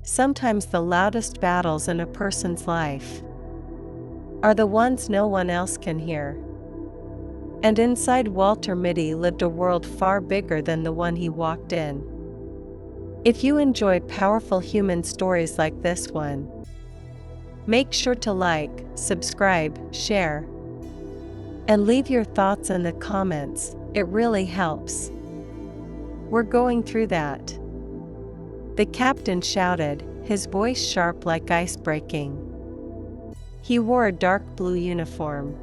Sometimes the loudest battles in a person's life are the ones no one else can hear. And inside Walter Mitty lived a world far bigger than the one he walked in. If you enjoy powerful human stories like this one, make sure to like, subscribe, share, and leave your thoughts in the comments. It really helps. We're going through that. The captain shouted, his voice sharp like ice breaking. He wore a dark blue uniform.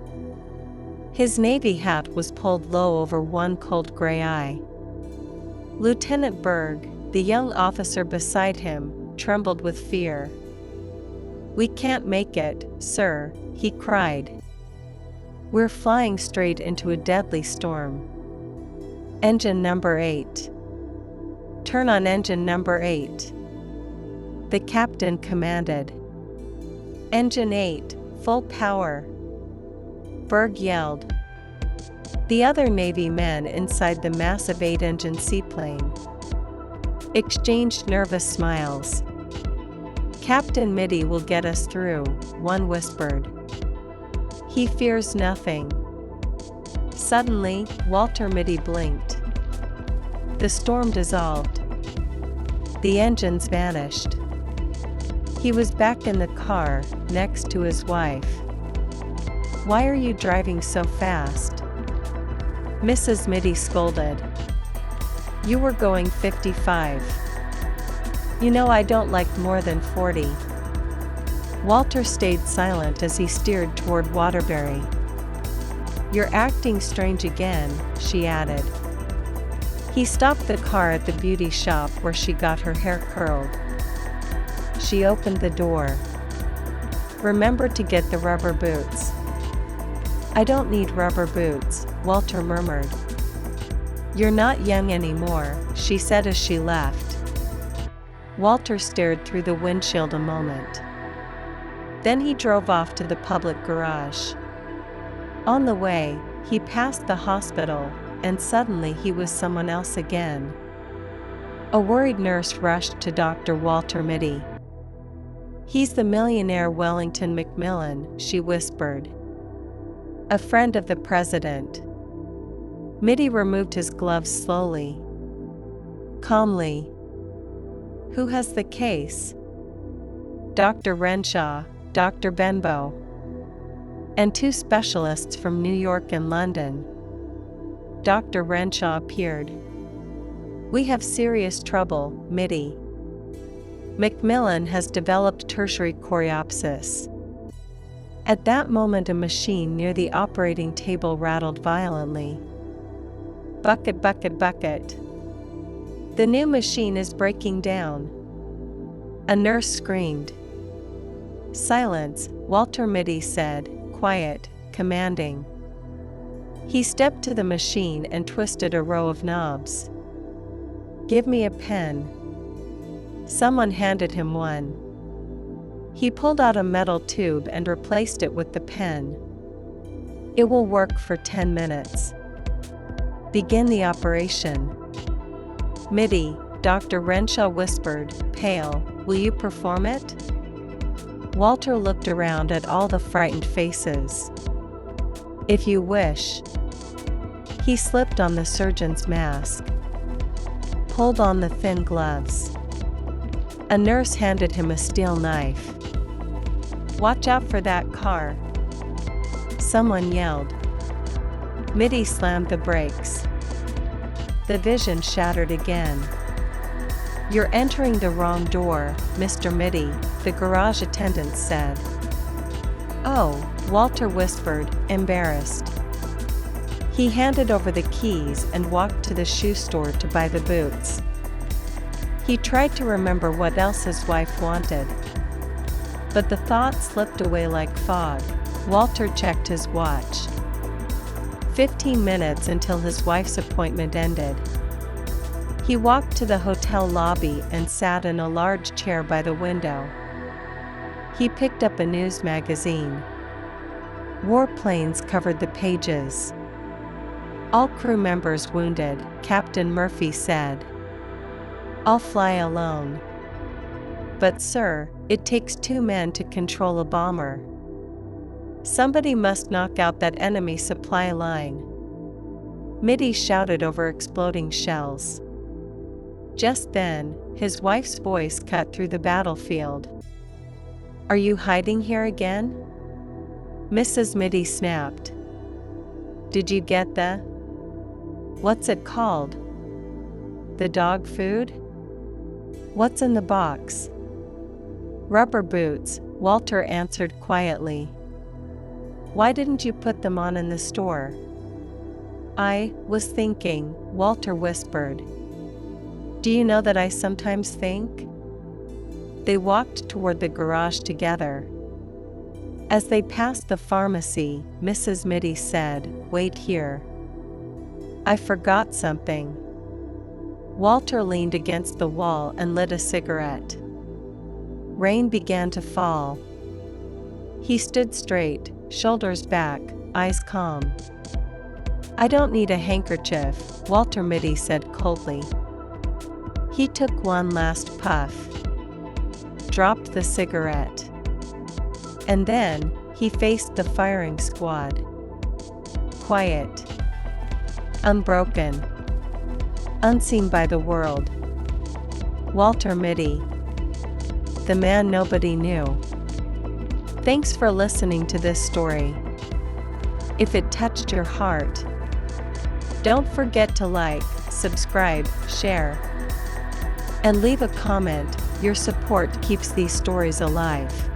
His navy hat was pulled low over one cold gray eye. Lieutenant Berg, the young officer beside him, trembled with fear. "We can't make it, sir," he cried. "We're flying straight into a deadly storm." "Engine number 8. Turn on engine number 8. The captain commanded. "Engine 8, full power," Berg yelled. The other Navy men inside the massive 8-engine seaplane exchanged nervous smiles. "Captain Mitty will get us through," one whispered. "He fears nothing." Suddenly, Walter Mitty blinked. The storm dissolved. The engines vanished. He was back in the car, next to his wife. "Why are you driving so fast?" Mrs. Mitty scolded. "You were going 55. You know I don't like more than 40. Walter stayed silent as he steered toward Waterbury. "You're acting strange again," she added. He stopped the car at the beauty shop where she got her hair curled. She opened the door. "Remember to get the rubber boots." "I don't need rubber boots," Walter murmured. "You're not young anymore," she said as she left. Walter stared through the windshield a moment. Then he drove off to the public garage. On the way, he passed the hospital, and suddenly he was someone else again. A worried nurse rushed to Dr. Walter Mitty. "He's the millionaire Wellington Macmillan," she whispered. "A friend of the president." Mitty removed his gloves slowly, calmly. "Who has the case?" "Dr. Renshaw, Dr. Benbow, and 2 specialists from New York and London." Dr. Renshaw appeared. "We have serious trouble, Mitty. Macmillan has developed tertiary choreopsis." At that moment a machine near the operating table rattled violently. "Bucket, bucket, bucket. The new machine is breaking down." A nurse screamed. "Silence," Walter Mitty said, quiet, commanding. He stepped to the machine and twisted a row of knobs. "Give me a pen." Someone handed him one. He pulled out a metal tube and replaced it with the pen. "It will work for 10 minutes. Begin the operation." "Mitty," Dr. Renshaw whispered, pale, "will you perform it?" Walter looked around at all the frightened faces. "If you wish." He slipped on the surgeon's mask, pulled on the thin gloves. A nurse handed him a steel knife. "Watch out for that car," someone yelled. Mitty slammed the brakes. The vision shattered again. "You're entering the wrong door, Mr. Mitty," the garage attendant said. "Oh," Walter whispered, embarrassed. He handed over the keys and walked to the shoe store to buy the boots. He tried to remember what else his wife wanted, but the thought slipped away like fog. Walter checked his watch. 15 minutes until his wife's appointment ended. He walked to the hotel lobby and sat in a large chair by the window. He picked up a news magazine. Warplanes covered the pages. "All crew members wounded," Captain Murphy said. "I'll fly alone." But sir, it takes 2 men to control a bomber. Somebody must knock out that enemy supply line. Mitty shouted over exploding shells. Just then, his wife's voice cut through the battlefield. "Are you hiding here again?" Mrs. Mitty snapped. "Did you get the... What's it called? The dog food? What's in the box?" "Rubber boots," Walter answered quietly. "Why didn't you put them on in the store?" "I was thinking," Walter whispered. "Do you know that I sometimes think?" They walked toward the garage together. As they passed the pharmacy, Mrs. Mitty said, "Wait here. I forgot something." Walter leaned against the wall and lit a cigarette. Rain began to fall. He stood straight, shoulders back, eyes calm. "I don't need a handkerchief," Walter Mitty said coldly. He took one last puff, dropped the cigarette, and then he faced the firing squad. Quiet, unbroken, unseen by the world. Walter Mitty, the man nobody knew. Thanks for listening to this story. If it touched your heart, don't forget to like, subscribe, share, and leave a comment. Your support keeps these stories alive.